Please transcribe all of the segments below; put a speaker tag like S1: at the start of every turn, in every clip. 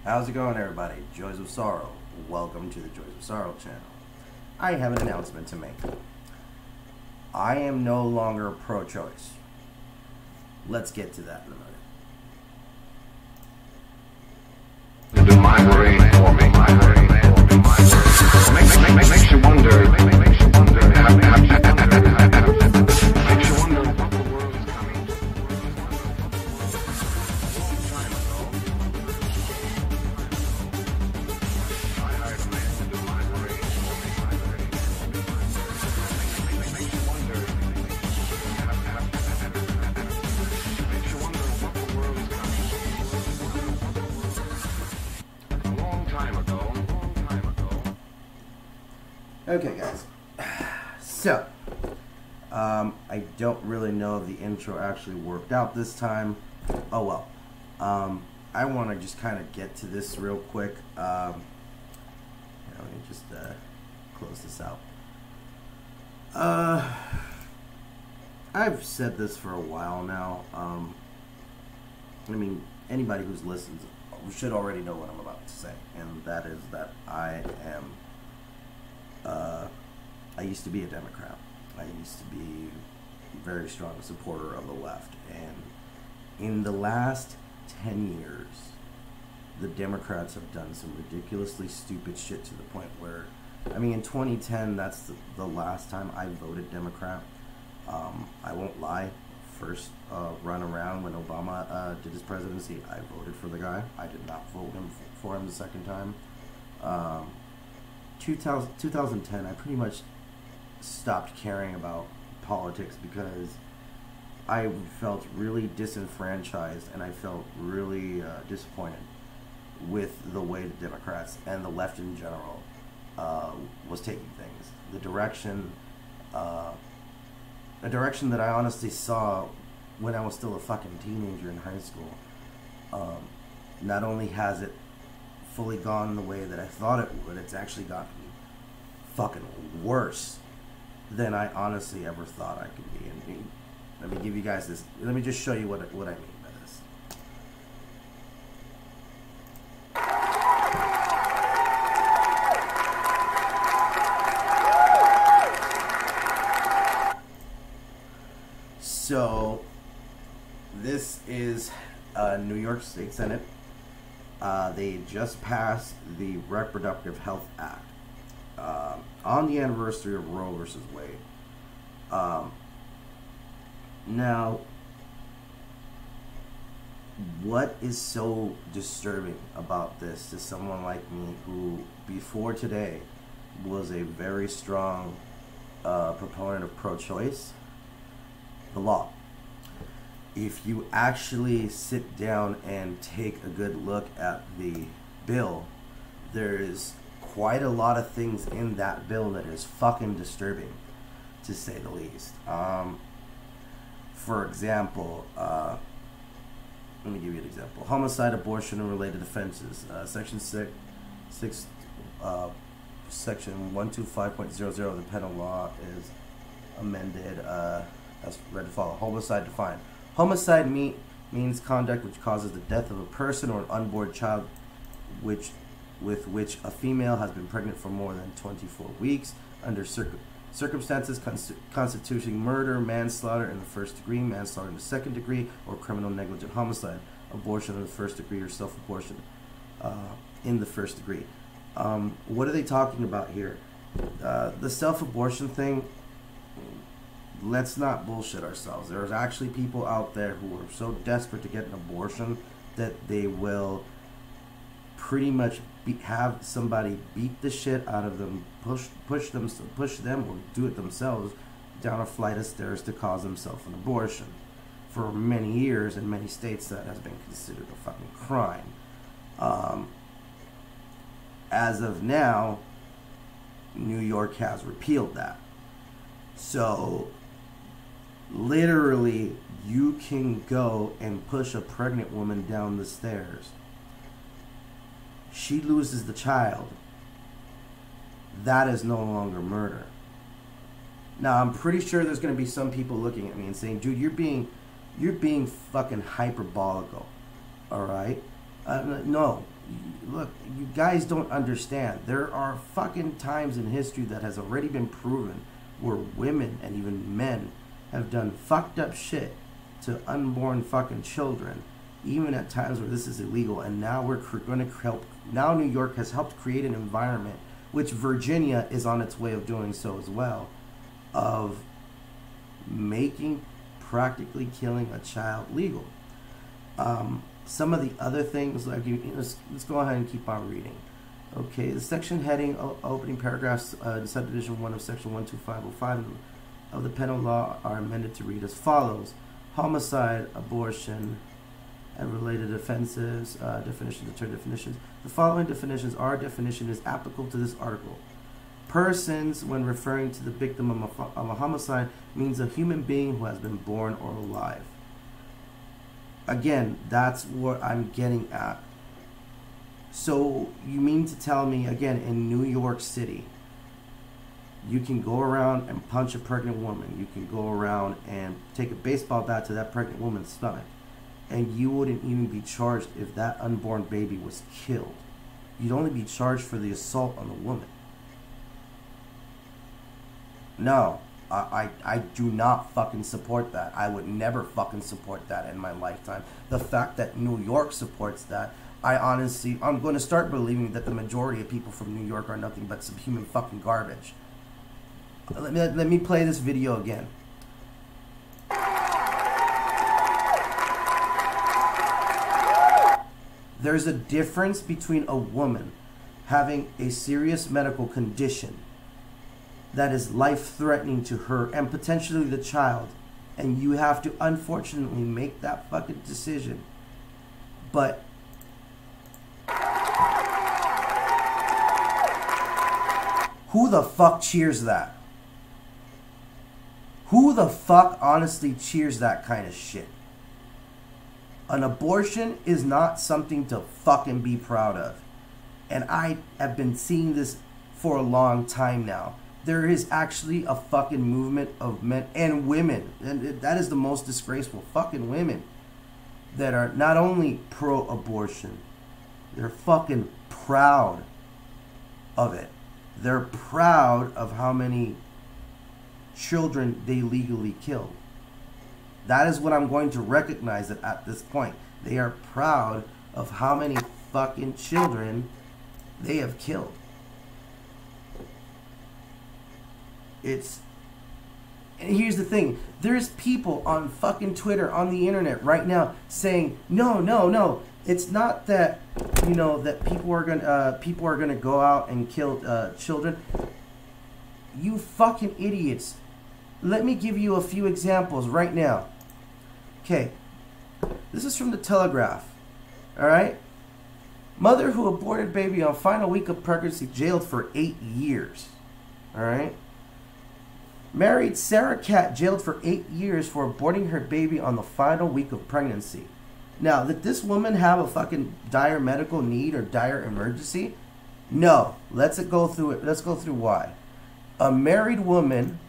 S1: How's it going, everybody? Joys of Sorrow. Welcome to the Joys of Sorrow channel. I have an announcement to make. I am no longer pro-choice. Let's get to that in a minute.
S2: Do my brain for me. Makes you wonder. Makes you wonder what the world is coming to. A long time ago, I hired a man to do my brain for me. Makes you wonder. Makes you wonder what the world is coming to. A long time ago.
S1: Okay, guys. So, I don't really know if the intro actually worked out this time. Oh well. I want to just kind of get to this real quick. Let me just close this out. I've said this for a while now. I mean, anybody who's listened should already know what I'm about to say, and that is that I used to be a Democrat. I used to be a very strong supporter of the left, and in the last 10 years, the Democrats have done some ridiculously stupid shit to the point where, I mean, in 2010, that's the last time I voted Democrat. I won't lie. First run around when Obama did his presidency, I voted for the guy. I did not vote for him the second time. 2010, I pretty much stopped caring about politics because I felt really disenfranchised, and I felt really disappointed with the way the Democrats and the left in general was taking things. The direction that I honestly saw when I was still a fucking teenager in high school. Not only has it fully gone the way that I thought it would, it's actually gotten fucking worse than I honestly ever thought I could be. And let me give you guys this. Let me just show you what I mean by this. So this is New York State Senate. They just passed the Reproductive Health Act on the anniversary of Roe versus Wade. Now, what is so disturbing about this to someone like me who, before today, was a very strong proponent of pro-choice? The law. If you actually sit down and take a good look at the bill, there's quite a lot of things in that bill that is fucking disturbing, to say the least. For example, let me give you an example. Homicide, abortion, and related offenses. Section 6, Section 125.00 of the penal law is amended as read to follow. Homicide defined. Homicide means conduct which causes the death of a person or an unborn child with which a female has been pregnant for more than 24 weeks under circumstances constituting murder, manslaughter in the first degree, manslaughter in the second degree, or criminal negligent homicide, abortion in the first degree, or self-abortion in the first degree. What are they talking about here? The self-abortion thing, let's not bullshit ourselves. There's actually people out there who are so desperate to get an abortion that they will pretty much have somebody beat the shit out of them, push them, or do it themselves down a flight of stairs to cause themselves an abortion. For many years in many states, that has been considered a fucking crime. As of now, New York has repealed that. So literally, you can go and push a pregnant woman down the stairs. She loses the child. That is no longer murder. Now, I'm pretty sure there's going to be some people looking at me and saying, dude, you're being fucking hyperbolical. All right? No, look, you guys don't understand. There are fucking times in history that has already been proven where women and even men have done fucked up shit to unborn fucking children, even at times where this is illegal. And now we're going to help. Now New York has helped create an environment, which Virginia is on its way of doing so as well, of making practically killing a child legal. Some of the other things, like let's go ahead and keep on reading. Okay, the section heading, opening paragraphs, subdivision 1 of section 12505 of the penal law are amended to read as follows: homicide, abortion, and related offenses. Definitions, the term definitions. The following definitions, our definition is applicable to this article. Persons, when referring to the victim of a homicide, means a human being who has been born or alive. Again, that's what I'm getting at. So you mean to tell me, again, in New York City, you can go around and punch a pregnant woman, you can go around and take a baseball bat to that pregnant woman's stomach, and you wouldn't even be charged if that unborn baby was killed. You'd only be charged for the assault on the woman. No, I do not fucking support that. I would never fucking support that in my lifetime. The fact that New York supports that, I'm going to start believing that the majority of people from New York are nothing but some human fucking garbage. Let me play this video again. There's a difference between a woman having a serious medical condition that is life-threatening to her and potentially the child, and you have to unfortunately make that fucking decision. But who the fuck cheers that? Who the fuck honestly cheers that kind of shit? An abortion is not something to fucking be proud of. And I have been seeing this for a long time now. There is actually a fucking movement of men and women, and that is the most disgraceful, fucking women, that are not only pro-abortion, they're fucking proud of it. They're proud of how many children they legally killed. That is what I'm going to recognize it at this point. They are proud of how many fucking children they have killed. And here's the thing. There's people on fucking Twitter, on the internet right now saying, no. It's not that, that people are gonna go out and kill children. You fucking idiots. Let me give you a few examples right now. Okay. This is from the Telegraph. Alright? Mother who aborted baby on final week of pregnancy jailed for 8 years. Alright? Married Sarah Cat jailed for 8 years for aborting her baby on the final week of pregnancy. Now, did this woman have a fucking dire medical need or dire emergency? No. Let's go through it. Let's go through why. A married woman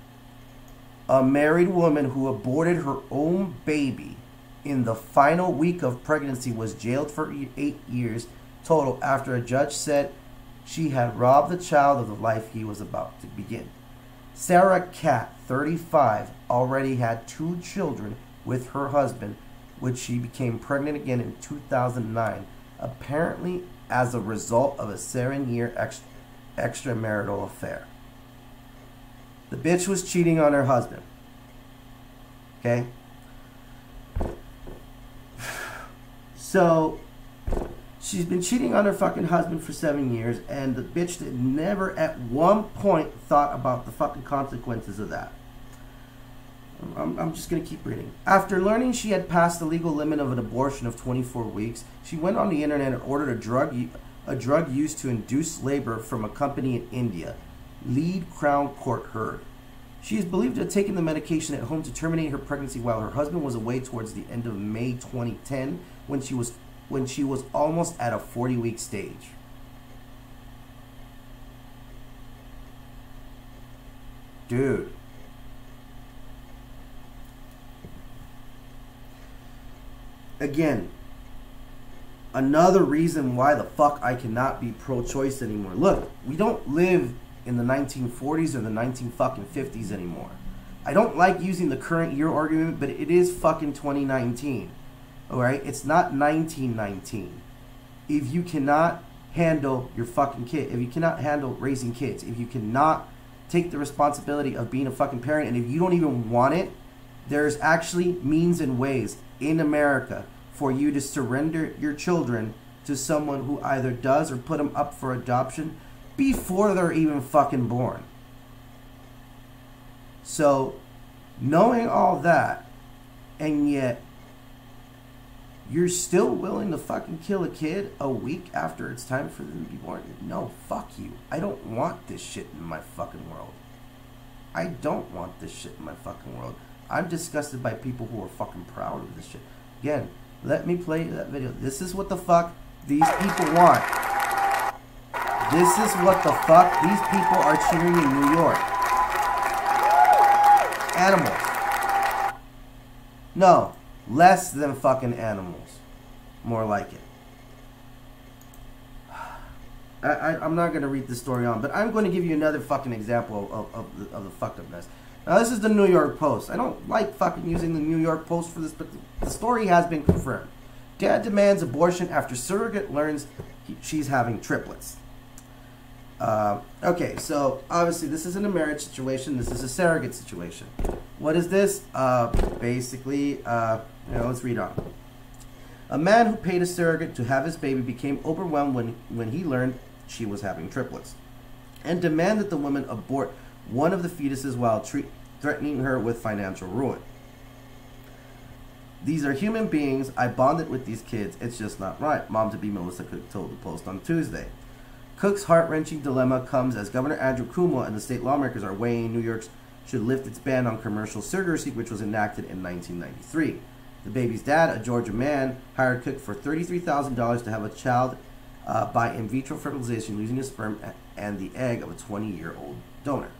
S1: who aborted her own baby in the final week of pregnancy was jailed for 8 years total after a judge said she had robbed the child of the life he was about to begin. Sarah Cat, 35, already had 2 children with her husband, which she became pregnant again in 2009, apparently as a result of a 7-year extramarital affair. The bitch was cheating on her husband. Okay? So, she's been cheating on her fucking husband for 7 years, and the bitch that never at one point thought about the fucking consequences of that. I'm just going to keep reading. After learning she had passed the legal limit of an abortion of 24 weeks, she went on the internet and ordered a drug used to induce labor from a company in India. Lead Crown Court heard. She is believed to have taken the medication at home to terminate her pregnancy while her husband was away towards the end of May 2010 when she was almost at a 40-week stage. Dude. Again, another reason why the fuck I cannot be pro-choice anymore. Look, we don't live in the 1940s or the 1950s anymore. I don't like using the current year argument, but it is fucking 2019. Alright? It's not 1919. If you cannot handle your fucking kid, if you cannot handle raising kids, if you cannot take the responsibility of being a fucking parent, and if you don't even want it, there's actually means and ways in America for you to surrender your children to someone who either does or put them up for adoption before they're even fucking born. So, knowing all that, and yet you're still willing to fucking kill a kid a week after it's time for them to be born? No, fuck you. I don't want this shit in my fucking world. I don't want this shit in my fucking world. I'm disgusted by people who are fucking proud of this shit. Again, let me play that video. This is what the fuck these people want. This is what the fuck these people are cheering in New York. Animals. No, less than fucking animals. More like it. I'm not going to read this story on, but I'm going to give you another fucking example of the fucked upness. Now, this is the New York Post. I don't like fucking using the New York Post for this, but the story has been confirmed. Dad demands abortion after surrogate learns she's having triplets. Okay, so obviously this isn't a marriage situation. This is a surrogate situation. What is this? Basically, let's read on. A man who paid a surrogate to have his baby became overwhelmed when he learned she was having triplets, and demanded the woman abort one of the fetuses while threatening her with financial ruin. These are human beings. I bonded with these kids. It's just not right, mom-to-be Melissa Cook told the Post on Tuesday. Cook's heart-wrenching dilemma comes as Governor Andrew Cuomo and the state lawmakers are weighing New York should lift its ban on commercial surrogacy, which was enacted in 1993. The baby's dad, a Georgia man, hired Cook for $33,000 to have a child by in vitro fertilization using the sperm and the egg of a 20-year-old donor.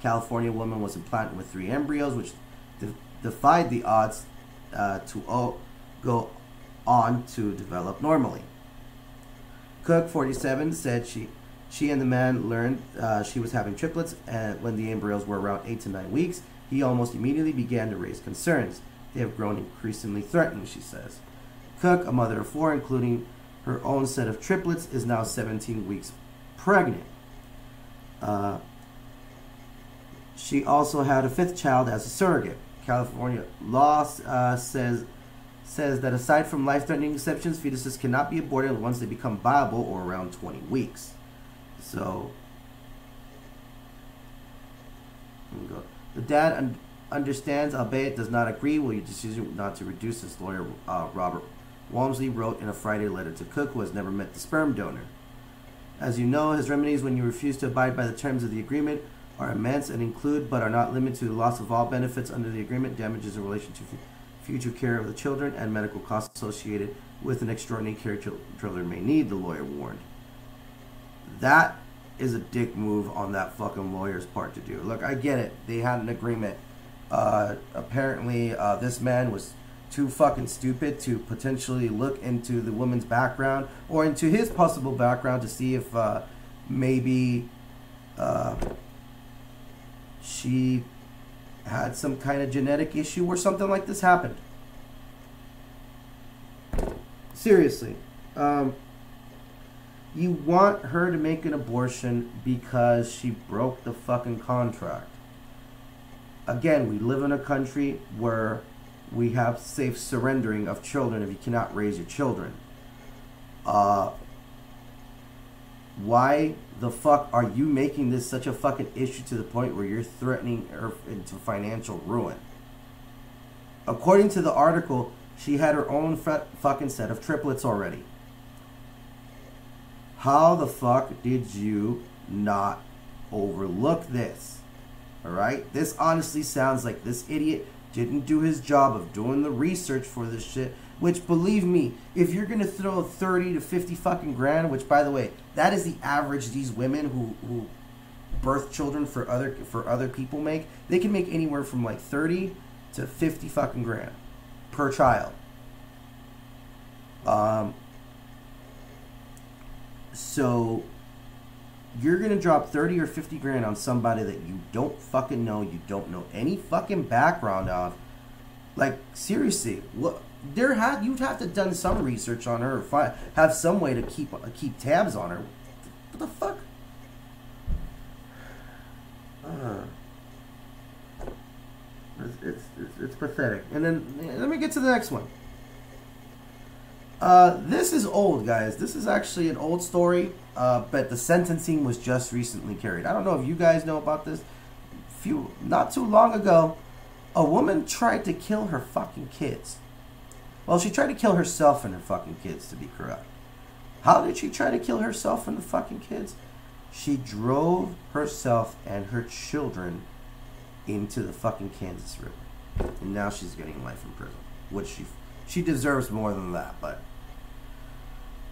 S1: California woman was implanted with 3 embryos, which defied the odds to go on to develop normally. Cook, 47, said she and the man learned she was having triplets, and when the embryos were around 8 to 9 weeks, he almost immediately began to raise concerns. They have grown increasingly threatening, she says. Cook, a mother of 4, including her own set of triplets, is now 17 weeks pregnant. She also had a 5th child as a surrogate. California law says that aside from life-threatening exceptions, fetuses cannot be aborted once they become viable or around 20 weeks. So, here we go. The dad understands, albeit does not agree with your decision not to reduce. His lawyer, Robert Walmsley, wrote in a Friday letter to Cook, who has never met the sperm donor. As you know, his remedies when you refuse to abide by the terms of the agreement are immense and include, but are not limited to, the loss of all benefits under the agreement, damages in relation to future care of the children, and medical costs associated with an extraordinary care children may need, the lawyer warned. That is a dick move on that fucking lawyer's part to do. Look, I get it. They had an agreement. Apparently, this man was too fucking stupid to potentially look into the woman's background or into his possible background to see if maybe she had some kind of genetic issue or something like this happened. Seriously. You want her to make an abortion because she broke the fucking contract. Again, we live in a country where we have safe surrendering of children if you cannot raise your children. Why the fuck are you making this such a fucking issue to the point where you're threatening her into financial ruin? According to the article, she had her own fucking set of triplets already. How the fuck did you not overlook this? Alright? This honestly sounds like this idiot didn't do his job of doing the research for this shit. Which, believe me, if you're gonna throw 30 to 50 fucking grand, which, by the way, that is the average these women who birth children for other people make, they can make anywhere from like 30 to 50 fucking grand per child. So you're gonna drop 30 or 50 grand on somebody that you don't fucking know, you don't know any fucking background of. Like, seriously, what? You'd have to done some research on her, or have some way to keep tabs on her. What the fuck? It's pathetic. And then let me get to the next one. This is old, guys. This is actually an old story, but the sentencing was just recently carried. I don't know if you guys know about this. Not too long ago, a woman tried to kill her fucking kids. Well, she tried to kill herself and her fucking kids, to be correct. How did she try to kill herself and the fucking kids? She drove herself and her children into the fucking Kansas River. And now she's getting life in prison. Which she deserves more than that, but...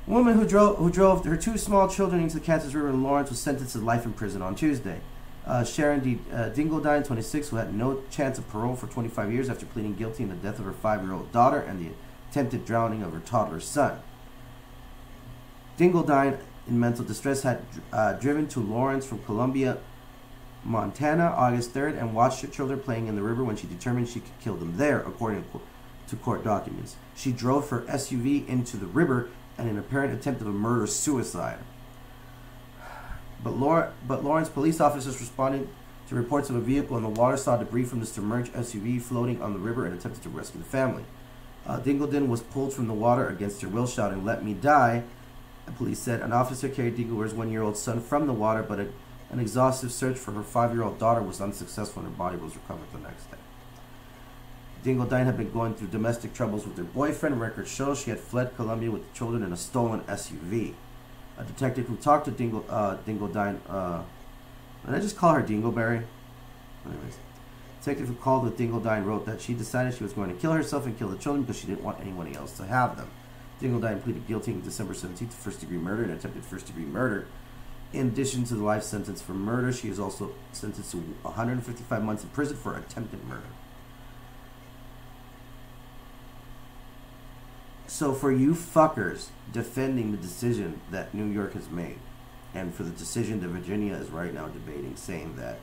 S1: A woman who drove her two small children into the Kansas River in Lawrence was sentenced to life in prison on Tuesday. Sharon Dingledine, 26, who had no chance of parole for 25 years after pleading guilty in the death of her 5-year-old daughter and the attempted drowning of her toddler son. Dingledine, in mental distress, had driven to Lawrence from Columbia, Montana, August 3rd, and watched her children playing in the river when she determined she could kill them there, according to court documents. She drove her SUV into the river in an apparent attempt of a murder-suicide. But Lawrence police officers responded to reports of a vehicle in the water, saw debris from the submerged SUV floating on the river, and attempted to rescue the family. Dingledine was pulled from the water against her will, shouting, "Let me die." The police said an officer carried Dingledane's 1-year-old son from the water, but an exhaustive search for her 5-year-old daughter was unsuccessful, and her body was recovered the next day. Dingledine had been going through domestic troubles with her boyfriend. Records show she had fled Columbia with the children in a stolen SUV. A detective who talked to Dingledine, did I just call her Dingleberry? Anyways, a detective who called with Dingledine wrote that she decided she was going to kill herself and kill the children because she didn't want anyone else to have them. Dingledine pleaded guilty on December 17th to first-degree murder and attempted first-degree murder. In addition to the life sentence for murder, she is also sentenced to 155 months in prison for attempted murder. So for you fuckers defending the decision that New York has made, and for the decision that Virginia is right now debating, saying that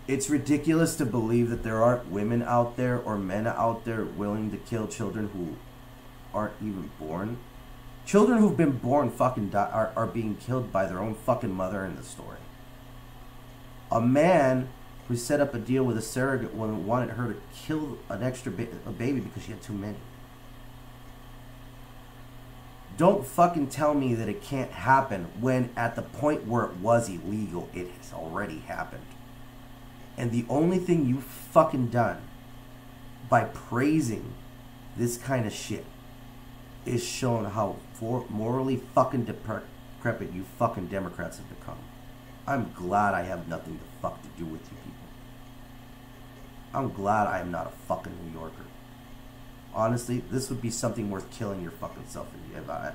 S1: it's ridiculous to believe that there aren't women out there or men out there willing to kill children who aren't even born. Children who've been born fucking are being killed by their own fucking mother in the story. A man who set up a deal with a surrogate woman wanted her to kill an extra baby because she had too many. Don't fucking tell me that it can't happen when at the point where it was illegal, it has already happened. And the only thing you've fucking done by praising this kind of shit is shown how morally fucking decrepit you fucking Democrats have become. I'm glad I have nothing to fuck to do with you people. I'm glad I am not a fucking New Yorker. Honestly, this would be something worth killing your fucking self if I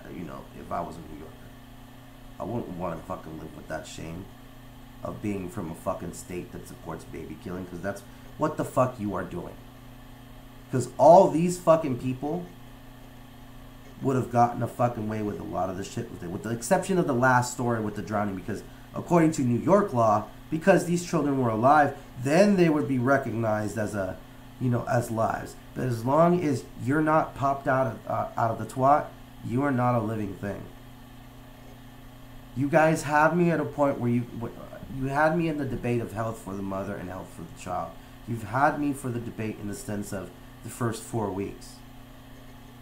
S1: was a New Yorker. I wouldn't want to fucking live with that shame of being from a fucking state that supports baby killing, because that's what the fuck you are doing. Because all these fucking people would have gotten a fucking way with a lot of the shit with the exception of the last story with the drowning, because according to New York law, because these children were alive, then they would be recognized as as lives. But as long as you're not popped out of the twat, you are not a living thing. You guys have me at a point where you had me in the debate of health for the mother and health for the child. You've had me for the debate in the sense of the first 4 weeks.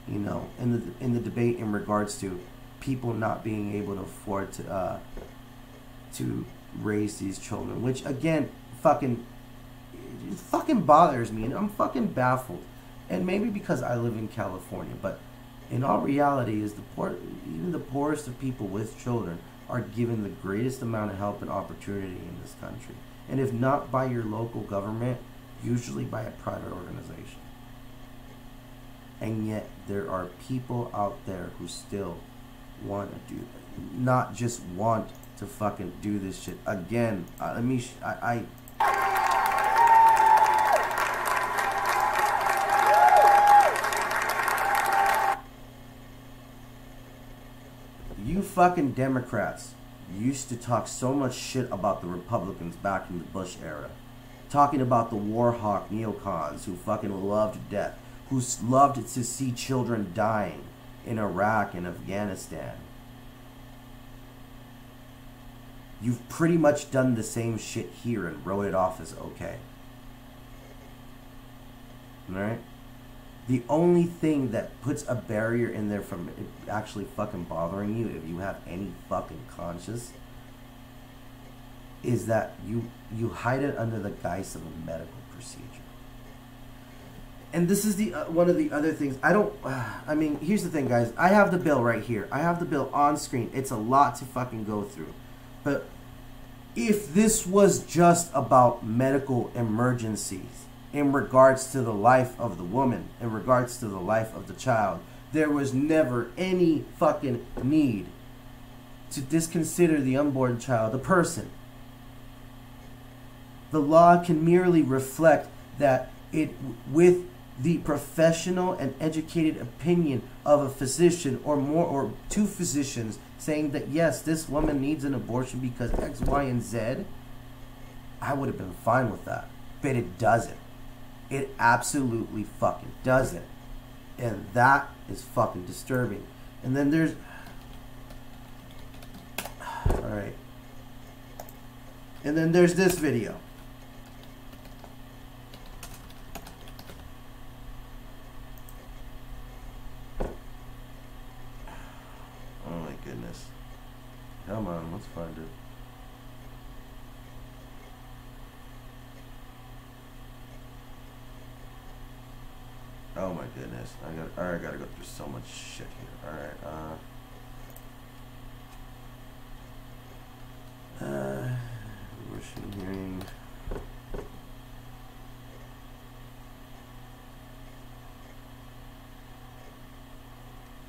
S1: In the debate in regards to people not being able to afford to raise these children, which again it fucking bothers me, and I'm fucking baffled. And maybe because I live in California, but in all reality is even the poorest of people with children are given the greatest amount of help and opportunity in this country. And if not by your local government, usually by a private organization. And yet there are people out there who still want to do that. Not just want to fucking do this shit. Again, You fucking Democrats used to talk so much shit about the Republicans back in the Bush era. Talking about the war hawk neocons who fucking loved death, who loved to see children dying in Iraq and Afghanistan. You've pretty much done the same shit here and wrote it off as okay. Alright? The only thing that puts a barrier in there from it actually fucking bothering you, if you have any fucking conscience, is that you hide it under the guise of a medical procedure. And this is the one of the other things. I mean, here's the thing, guys. I have the bill right here. I have the bill on screen. It's a lot to fucking go through. But if this was just about medical emergencies in regards to the life of the woman, in regards to the life of the child, there was never any fucking need to disconsider the unborn child a person. The law can merely reflect that it, with the professional and educated opinion of a physician or more, or two physicians saying that yes, this woman needs an abortion because X, Y, and Z, I would have been fine with that. But it doesn't. It absolutely fucking doesn't. And that is fucking disturbing. And then there's... Alright. And then there's this video. Oh my goodness. Come on, let's find it. Oh my goodness. I gotta go through so much shit here. Alright, abortion hearing.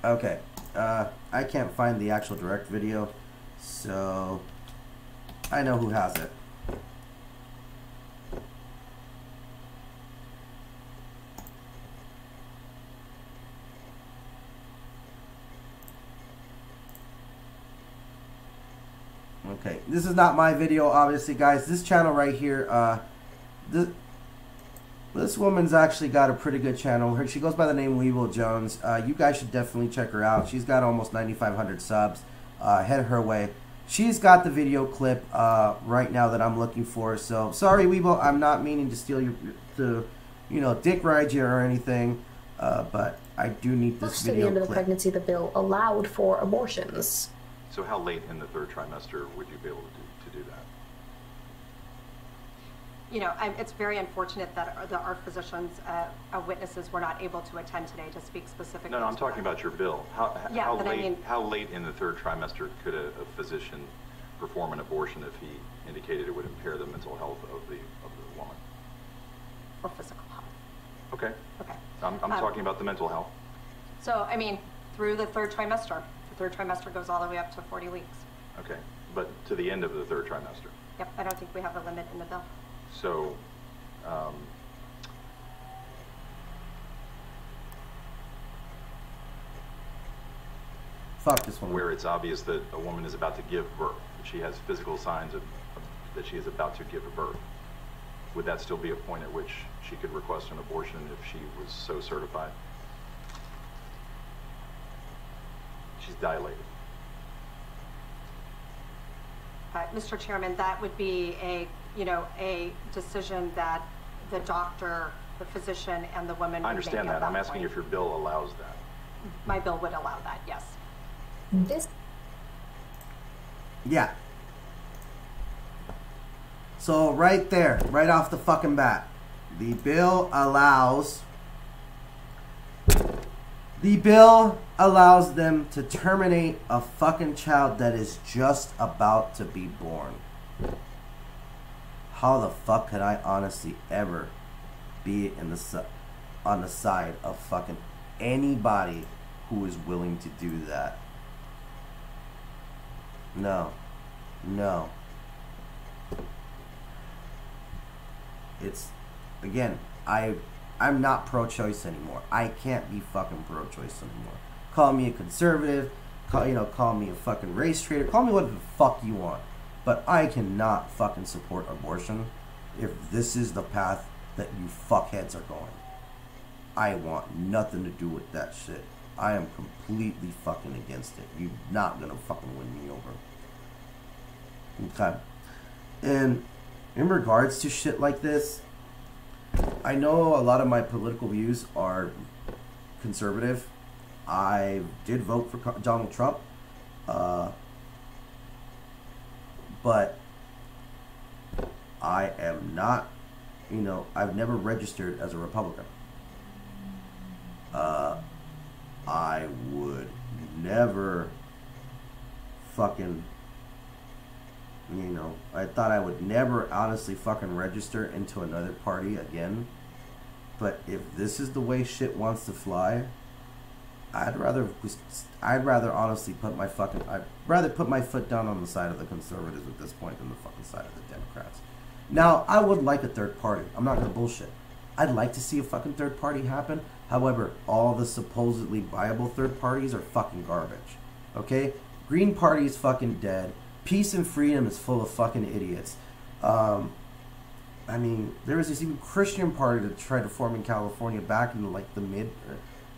S1: Okay. I can't find the actual direct video, so I know who has it. Okay, this is not my video, obviously, guys. This channel right here, this woman's actually got a pretty good channel. She goes by the name Weevil Jones. You guys should definitely check her out. She's got almost 9,500 subs. Head her way. She's got the video clip right now that I'm looking for. So sorry, Weevil, I'm not meaning to steal your, dick ride you or anything. But I do need this video clip.
S3: Close to the end of the pregnancy, the bill allowed for abortions.
S4: So how late in the third trimester would you be able to do that?
S5: It's very unfortunate that our physicians, witnesses, were not able to attend today to speak specifically.
S4: No, I'm talking about your bill. How late in the third trimester could a physician perform an abortion if he indicated it would impair the mental health of the woman?
S5: Or physical health.
S4: Okay.
S5: Okay.
S4: I'm talking about the mental health.
S5: So, through the third trimester. The third trimester goes all the way up to 40 weeks.
S4: Okay, but to the end of the third trimester.
S5: Yep, I don't think we have a limit in the bill.
S4: So,
S1: fuck this one.
S4: Where it's obvious that a woman is about to give birth, that she has physical signs that she is about to give birth, would that still be a point at which she could request an abortion if she was so certified? She's dilated.
S5: Mr. Chairman, that would be a decision that the doctor, the physician, and the woman would make.
S4: I understand that. I'm asking if your bill allows that.
S5: My bill would allow that, yes.
S1: Yeah. So right there, right off the fucking bat, the bill allows them to terminate a fucking child that is just about to be born. How the fuck could I honestly ever be on the side of fucking anybody who is willing to do that? No. It's, again, I'm not pro-choice anymore. I can't be fucking pro-choice anymore. Call me a conservative, call me a fucking race traitor, call me whatever the fuck you want, but I cannot fucking support abortion if this is the path that you fuckheads are going. I want nothing to do with that shit. I am completely fucking against it. You're not gonna fucking win me over. Okay. And in regards to shit like this, I know a lot of my political views are conservative. I did vote for Donald Trump, but I am not, I've never registered as a Republican. I would never fucking, I thought I would never honestly fucking register into another party again. But if this is the way shit wants to fly, I'd rather honestly put my foot down on the side of the conservatives at this point than the fucking side of the Democrats. Now, I would like a third party. I'm not gonna bullshit. I'd like to see a fucking third party happen. However, all the supposedly viable third parties are fucking garbage. Okay? Green Party is fucking dead. Peace and Freedom is full of fucking idiots. I mean, there was this even Christian party that tried to form in California back in like the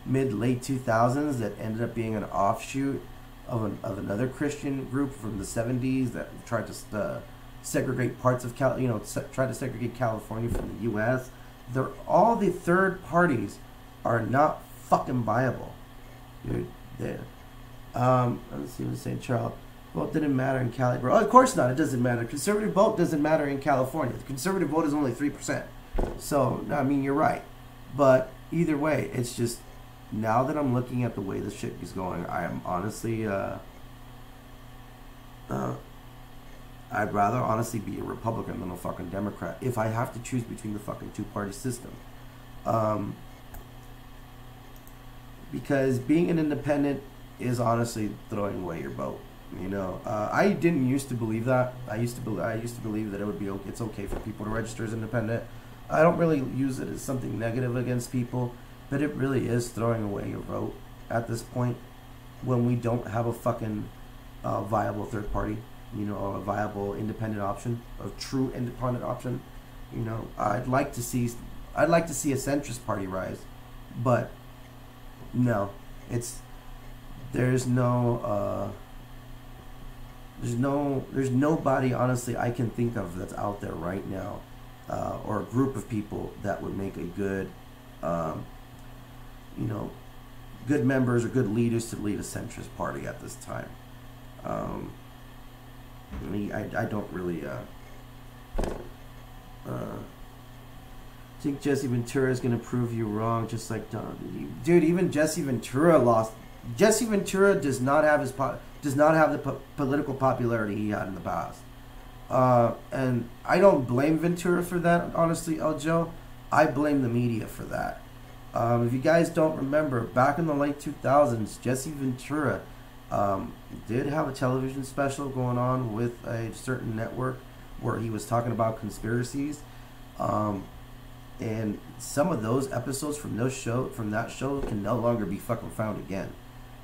S1: mid-late 2000s that ended up being an offshoot of another Christian group from the 70s that tried to segregate parts of tried to segregate California from the U.S. All the third parties are not fucking viable, dude. Let's see what St. Charles. Vote didn't matter in Cali, bro. Oh, of course not. It doesn't matter. Conservative vote doesn't matter in California. The conservative vote is only 3%. So, I mean, you're right. But either way, it's just, now that I'm looking at the way this shit is going, I am honestly, I'd rather honestly be a Republican than a fucking Democrat if I have to choose between the fucking two-party system. Because being an independent is honestly throwing away your vote. I didn't used to believe that. I used to believe that it's okay for people to register as independent. I don't really use it as something negative against people, but it really is throwing away your vote at this point when we don't have a fucking viable third party, a viable independent option, a true independent option. I'd like to see a centrist party rise, but no, there's nobody honestly I can think of that's out there right now, or a group of people that would make a good, good members or good leaders to lead a centrist party at this time. I don't really think Jesse Ventura is going to prove you wrong, just like Donald. Dude, even Jesse Ventura lost. Jesse Ventura does not have the political popularity he had in the past, and I don't blame Ventura for that. Honestly, El Joe, I blame the media for that. If you guys don't remember, back in the late 2000s, Jesse Ventura did have a television special going on with a certain network where he was talking about conspiracies. And some of those episodes from that show can no longer be fucking found again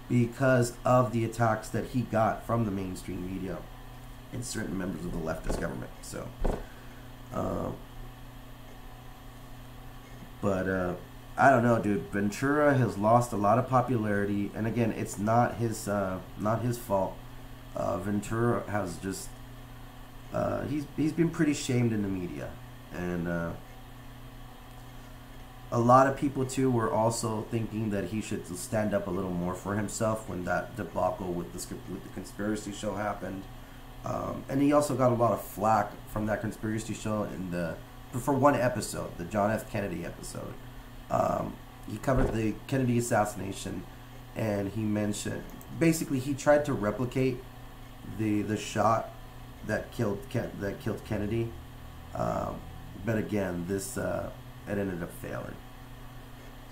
S1: because of the attacks that he got from the mainstream media and certain members of the leftist government. So, I don't know, dude. Ventura has lost a lot of popularity, and again, it's not his fault. Ventura has just he's been pretty shamed in the media, and a lot of people too were also thinking that he should stand up a little more for himself when that debacle with the conspiracy show happened, and he also got a lot of flack from that conspiracy show for one episode, the John F. Kennedy episode. He covered the Kennedy assassination, and he mentioned basically he tried to replicate the shot that killed Kennedy, but again, it ended up failing.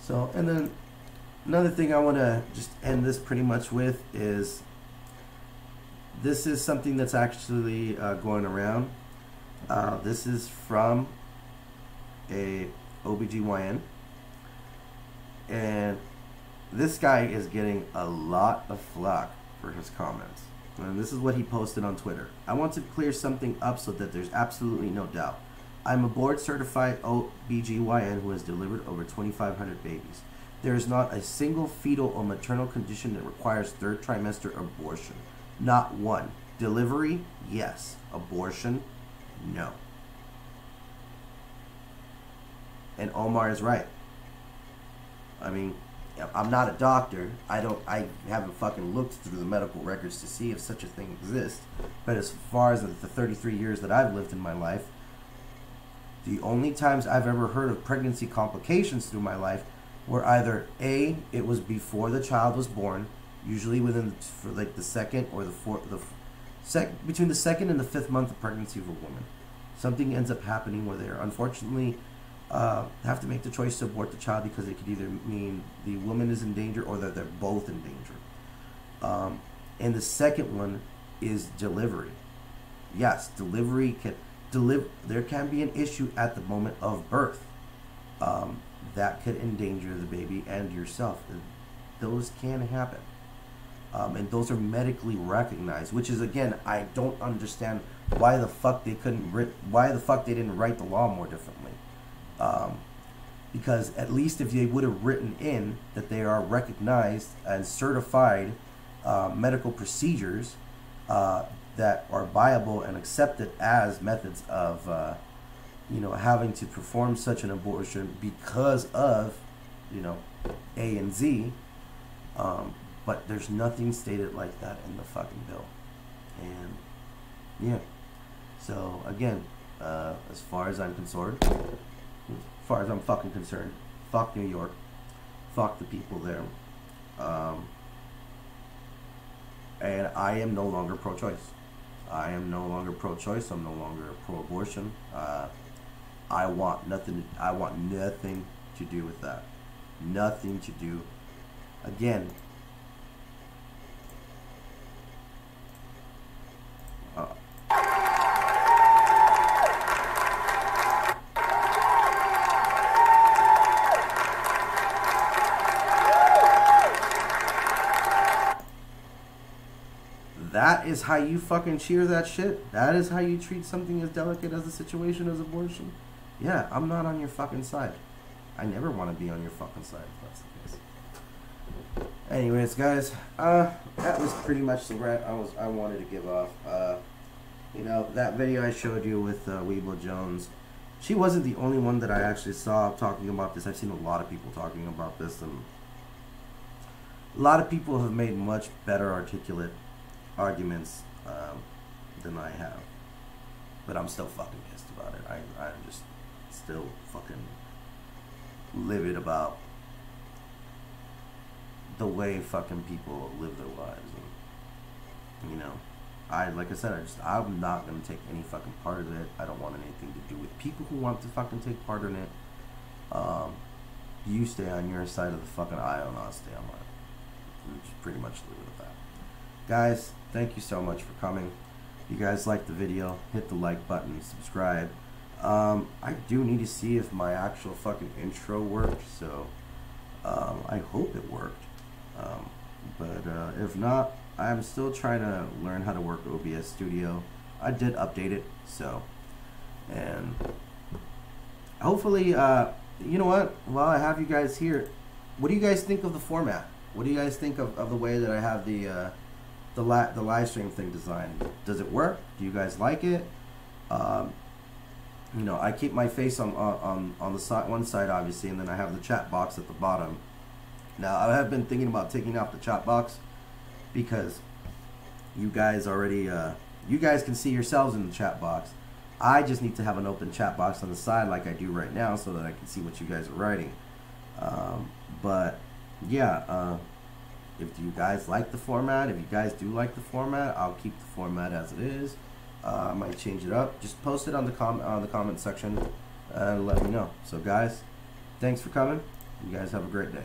S1: So, and then another thing I want to just end this pretty much with is this is something that's actually going around. This is from a OBGYN, and this guy is getting a lot of flack for his comments. And this is what he posted on Twitter. I want to clear something up so that there's absolutely no doubt. I'm a board-certified OBGYN who has delivered over 2,500 babies. There is not a single fetal or maternal condition that requires third trimester abortion. Not one. Delivery? Yes. Abortion? No. And Omar is right. I mean, I'm not a doctor. I haven't fucking looked through the medical records to see if such a thing exists. But as far as the 33 years that I've lived in my life, the only times I've ever heard of pregnancy complications through my life were either A, it was before the child was born, usually within for like the second or the fourth, between the second and the fifth month of pregnancy of a woman. Something ends up happening where they are unfortunately have to make the choice to abort the child because it could either mean the woman is in danger or that they're both in danger. And the second one is delivery. Yes, delivery can there can be an issue at the moment of birth that could endanger the baby and yourself. Those can happen. And those are medically recognized, which is, again, I don't understand why the fuck they didn't write the law more differently. Because at least if they would have written in that they are recognized and certified medical procedures that are viable and accepted as methods of, having to perform such an abortion because of, A and Z. But there's nothing stated like that in the fucking bill. And, yeah. So, again, as far as I'm concerned, as far as I'm fucking concerned, fuck New York. Fuck the people there. And I am no longer pro-choice. I am no longer pro-choice. I'm no longer pro-abortion. I want nothing to do with that. Nothing to do. Again, that is how you fucking cheer that shit? That is how you treat something as delicate as the situation as abortion? Yeah, I'm not on your fucking side. I never want to be on your fucking side if that's the case. Anyways, guys, that was pretty much the rant I wanted to give off. That video I showed you with Weeble Jones, she wasn't the only one that I actually saw talking about this. I've seen a lot of people talking about this, and a lot of people have made much better articulate arguments than I have. But I'm still fucking pissed about it. I'm just still fucking livid about the way fucking people live their lives. And, like I said, I'm not gonna take any fucking part of it. I don't want anything to do with people who want to fucking take part in it. You stay on your side of the fucking aisle and I'll stay on mine. Just pretty much leave it at that. Guys, thank you so much for coming. If you guys liked the video, hit the like button, subscribe. I do need to see if my actual fucking intro worked, so I hope it worked. But if not, I'm still trying to learn how to work OBS Studio. I did update it, so, and hopefully, you know what, while I have you guys here, what do you guys think of the format? What do you guys think of the way that I have the live stream thing designed? Does it work? Do you guys like it? I keep my face on the side, one side obviously, and then I have the chat box at the bottom. Now I have been thinking about taking off the chat box because you guys already you guys can see yourselves in the chat box. I just need to have an open chat box on the side like I do right now so that I can see what you guys are writing. But yeah, if you guys like the format, if you guys do like the format, I'll keep the format as it is. I might change it up. Just post it on the comment section and let me know. So guys, thanks for coming. You guys have a great day.